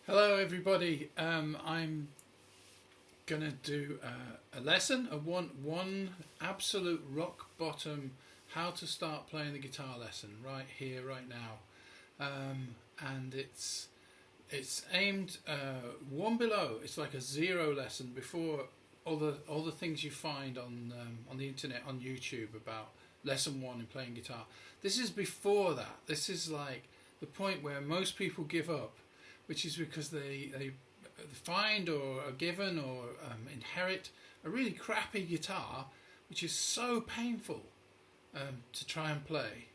Hello everybody, I'm gonna do a lesson, one absolute rock bottom how to start playing the guitar lesson right here, right now, and it's aimed one below. It's like a zero lesson before all the things you find on the internet, on YouTube, about lesson one in playing guitar. This is before that. This is like the point where most people give up, which is because they find or are given or inherit a really crappy guitar, which is so painful to try and play.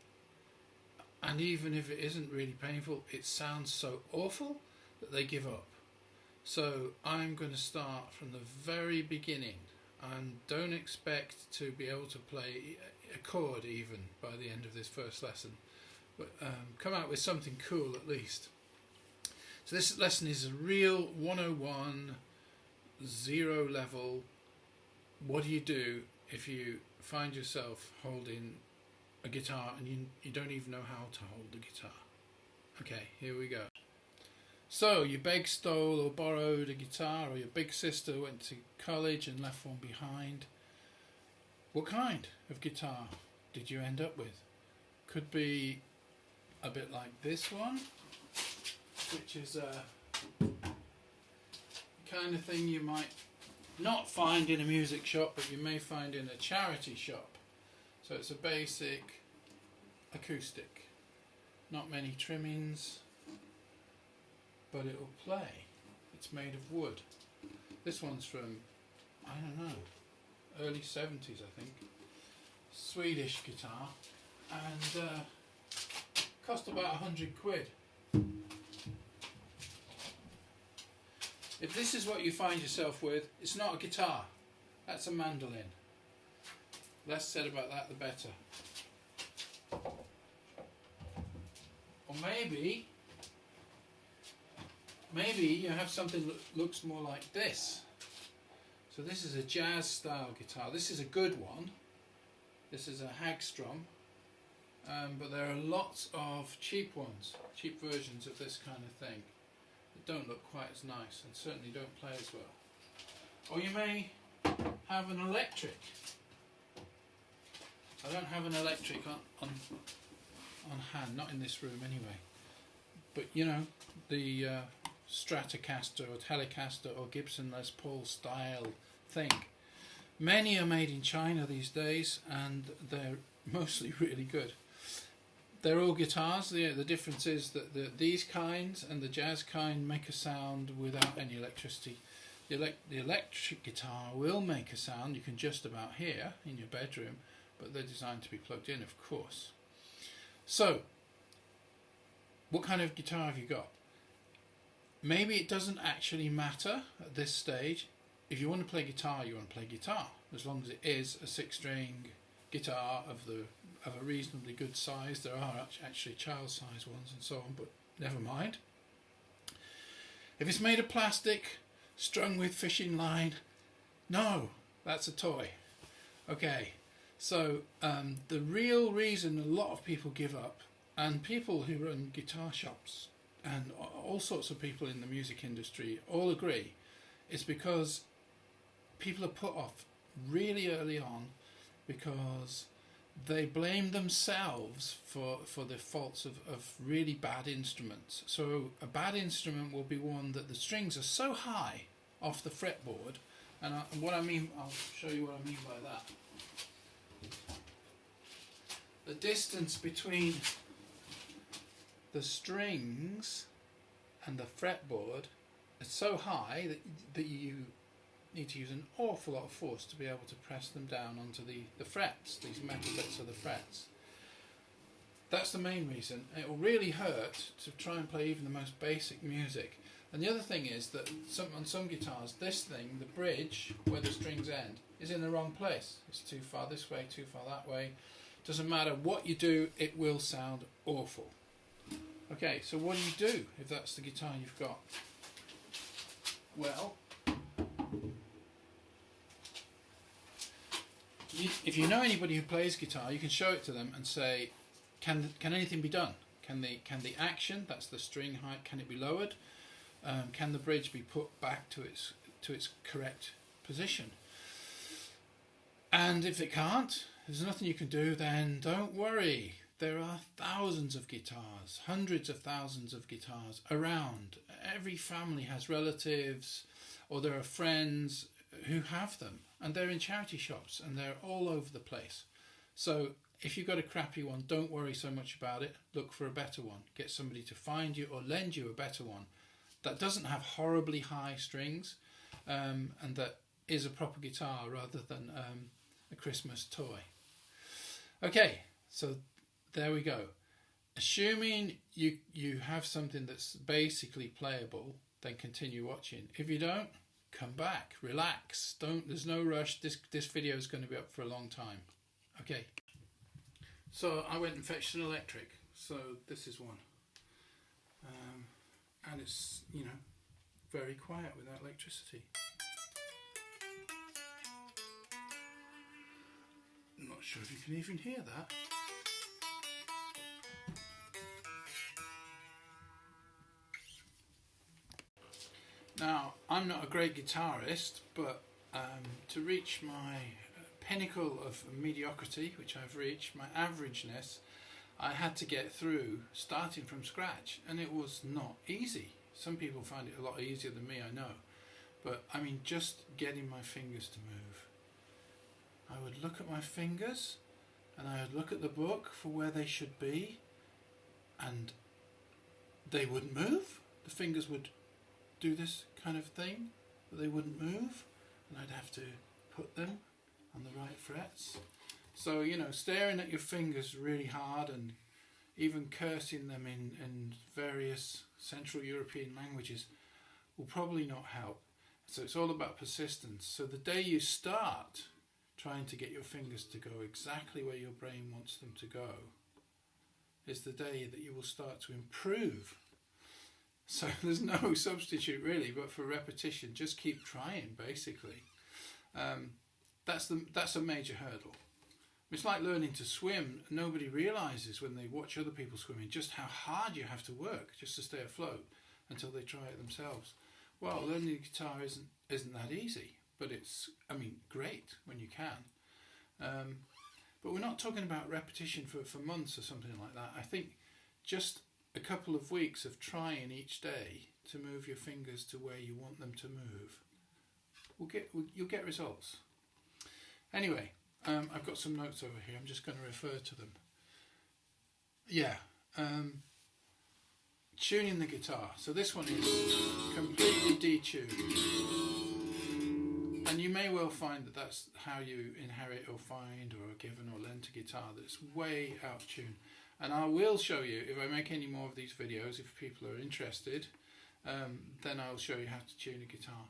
And even if it isn't really painful, it sounds so awful that they give up. So I'm going to start from the very beginning, and don't expect to be able to play a chord even by the end of this first lesson, but come out with something cool at least. So this lesson is a real 101, zero level. What do you do if you find yourself holding a guitar and you don't even know how to hold the guitar? Okay, here we go. So you begged, stole or borrowed a guitar, or your big sister went to college and left one behind. What kind of guitar did you end up with? Could be a bit like this one, which is a kind of thing you might not find in a music shop, but you may find in a charity shop. So it's a basic acoustic, not many trimmings, but it will play. It's made of wood. This one's from, I don't know, early 70s I think. Swedish guitar, and cost about 100 quid. If this is what you find yourself with, it's not a guitar, that's a mandolin. Less said about that the better. Or maybe you have something that looks more like this. So this is a jazz style guitar. This is a good one. This is a Hagstrom, but there are lots of cheap ones, cheap versions of this kind of thing, that don't look quite as nice and certainly don't play as well. Or you may have an electric. I don't have an electric on hand, not in this room anyway. But you know, the Stratocaster or Telecaster or Gibson Les Paul style thing. Many are made in China these days, and they're mostly really good. They're all guitars. The difference is that these kinds and the jazz kind make a sound without any electricity. The electric guitar will make a sound you can just about hear in your bedroom, but they're designed to be plugged in, of course. So, what kind of guitar have you got? Maybe it doesn't actually matter at this stage. If you want to play guitar, you want to play guitar, as long as it is a 6-string guitar of a reasonably good size. There are actually child-size ones and so on, but never mind. If it's made of plastic, strung with fishing line, no, that's a toy. Okay, so the real reason a lot of people give up, and people who run guitar shops and all sorts of people in the music industry all agree, is because people are put off really early on because they blame themselves for the faults of really bad instruments. So a bad instrument will be one that the strings are so high off the fretboard, and what I mean, I'll show you what I mean by that. The distance between the strings and the fretboard is so high that you need to use an awful lot of force to be able to press them down onto the frets, these metal bits of the frets. That's the main reason. It will really hurt to try and play even the most basic music. And the other thing is that on some guitars, this thing, the bridge where the strings end, is in the wrong place. It's too far this way, too far that way. Doesn't matter what you do, it will sound awful. Okay, so what do you do if that's the guitar you've got? Well, if you know anybody who plays guitar, you can show it to them and say, can anything be done? Can the action, that's the string height, can it be lowered? Can the bridge be put back to its correct position? And if it can't, there's nothing you can do, then don't worry. There are thousands of guitars, hundreds of thousands of guitars around. Every family has relatives, or there are friends who have them, and they're in charity shops and they're all over the place. So if you've got a crappy one, don't worry so much about it. Look for a better one. Get somebody to find you or lend you a better one that doesn't have horribly high strings, and that is a proper guitar rather than a Christmas toy. Okay, so there we go. Assuming you have something that's basically playable, then continue watching. If you don't, come back, relax. There's no rush. This video is going to be up for a long time. Okay. So I went and fetched an electric. So this is one. And it's, very quiet without electricity. I'm not sure if you can even hear that. Now, I'm not a great guitarist, but to reach my pinnacle of mediocrity, which I've reached, my averageness, I had to get through starting from scratch, and it was not easy. Some people find it a lot easier than me, I know. But, I mean, just getting my fingers to move. I would look at my fingers, and I would look at the book for where they should be, and they wouldn't move. The fingers would do this kind of thing, but they wouldn't move, and I'd have to put them on the right frets. So, staring at your fingers really hard and even cursing them in various Central European languages will probably not help. So it's all about persistence. So the day you start trying to get your fingers to go exactly where your brain wants them to go is the day that you will start to improve. So there's no substitute really, but for repetition, just keep trying basically. That's a major hurdle. It's like learning to swim. Nobody realises when they watch other people swimming just how hard you have to work just to stay afloat until they try it themselves. Well, learning the guitar isn't that easy, but it's, great when you can. But we're not talking about repetition for months or something like that. I think just a couple of weeks of trying each day to move your fingers to where you want them to move, you'll get results. Anyway, I've got some notes over here. I'm just going to refer to them. Yeah, tuning the guitar. So this one is completely detuned. And you may well find that that's how you inherit or find or are given or lend a guitar that's way out of tune. And I will show you, if I make any more of these videos, if people are interested, then I'll show you how to tune a guitar.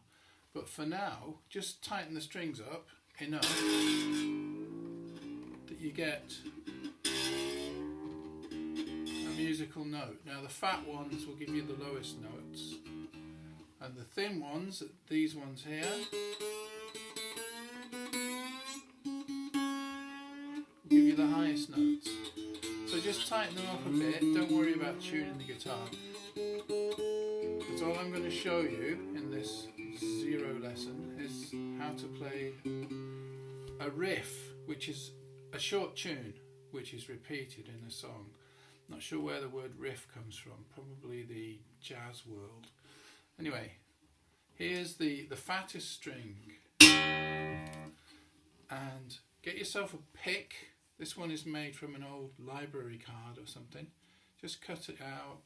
But for now, just tighten the strings up enough that you get a musical note. Now the fat ones will give you the lowest notes, and the thin ones, these ones here, will give you the highest notes. So just tighten them up a bit, don't worry about tuning the guitar. Because all I'm going to show you in this zero lesson is how to play a riff, which is a short tune, which is repeated in a song. Not sure where the word riff comes from, probably the jazz world. Anyway, here's the fattest string. And get yourself a pick. This one is made from an old library card or something. Just cut it out,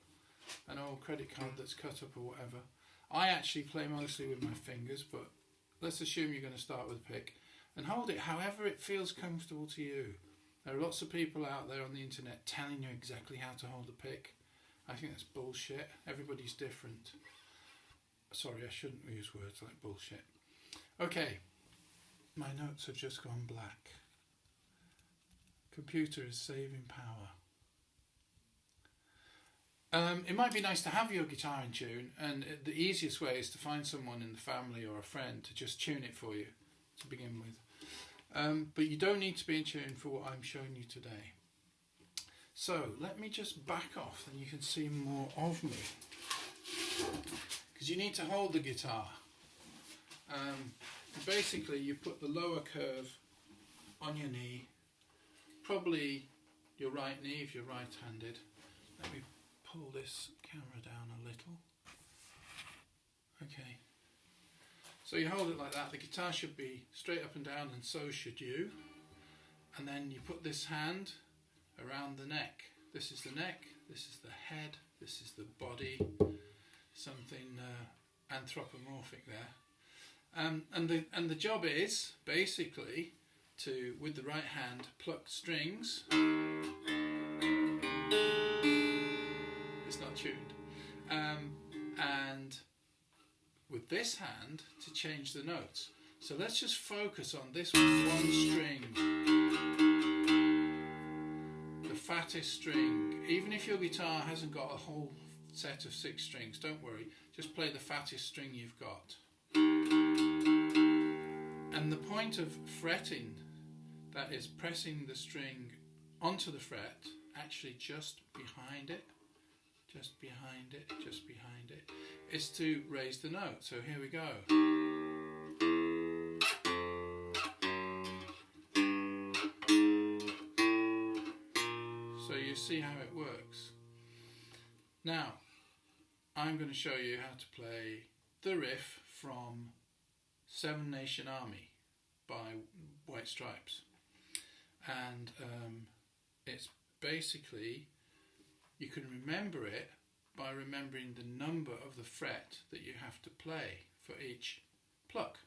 an old credit card that's cut up or whatever. I actually play mostly with my fingers, but let's assume you're going to start with a pick. And hold it however it feels comfortable to you. There are lots of people out there on the internet telling you exactly how to hold a pick. I think that's bullshit. Everybody's different. Sorry, I shouldn't use words like bullshit. Okay, my notes have just gone black. Computer is saving power. It might be nice to have your guitar in tune, and the easiest way is to find someone in the family or a friend to just tune it for you to begin with. But you don't need to be in tune for what I'm showing you today. So let me just back off and you can see more of me. Because is you need to hold the guitar. Basically, you put the lower curve on your knee, probably your right knee if you're right-handed. Let me pull this camera down a little. Okay. So you hold it like that. The guitar should be straight up and down, and so should you. And then you put this hand around the neck. This is the neck, this is the head, this is the body. Something anthropomorphic there. And the job is basically to, with the right hand, pluck strings. It's not tuned. And with this hand to change the notes. So let's just focus on this one string. The fattest string. Even if your guitar hasn't got a whole set of 6 strings, don't worry. Just play the fattest string you've got. And the point of fretting, that is pressing the string onto the fret, actually just behind it, just behind it, just behind it, is to raise the note. So here we go. So you see how it works. Now, I'm going to show you how to play the riff from Seven Nation Army by White Stripes. And it's basically, you can remember it by remembering the number of the fret that you have to play for each pluck.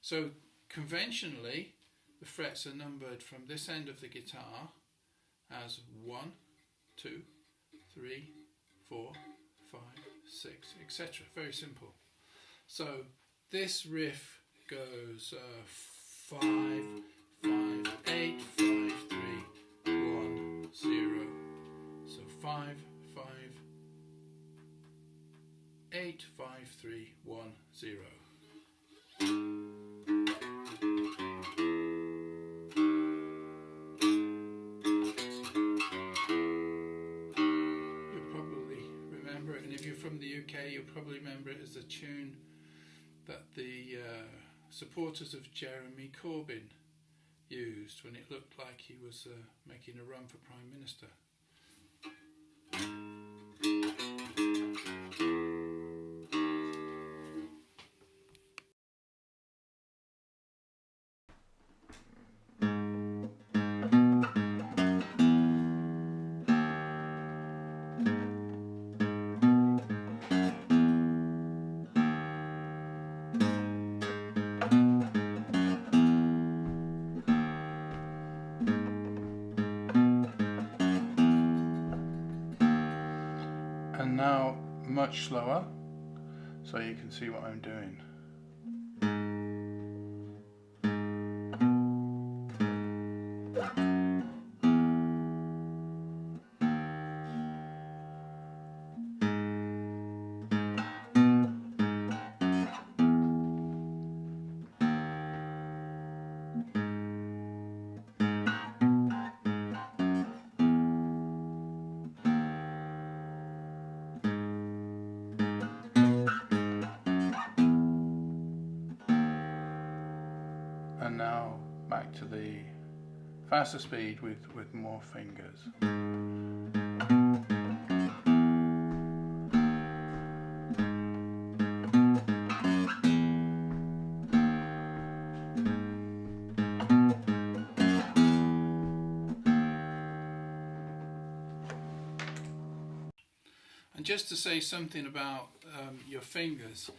So conventionally, the frets are numbered from this end of the guitar as 1, 2, 3, 4, 5, 6, etc. Very simple. So this riff goes 5, 5, 8, 5, 3, 1, 0. So 5, 5, 8, 5, 3, 1, 0. You'll probably remember it, and if you're from the UK, you'll probably remember it as a tune that the supporters of Jeremy Corbyn used when it looked like he was making a run for Prime Minister. And now much slower, so you can see what I'm doing. And now back to the faster speed with more fingers. And just to say something about your fingers,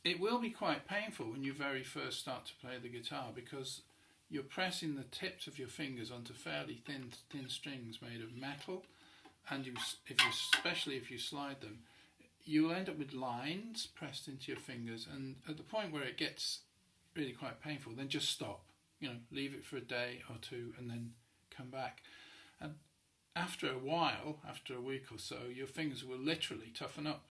it will be quite painful when you very first start to play the guitar, because you're pressing the tips of your fingers onto fairly thin strings made of metal, and especially if you slide them, you'll end up with lines pressed into your fingers, and at the point where it gets really quite painful, then just stop. Leave it for a day or two and then come back. And after a while, after a week or so, your fingers will literally toughen up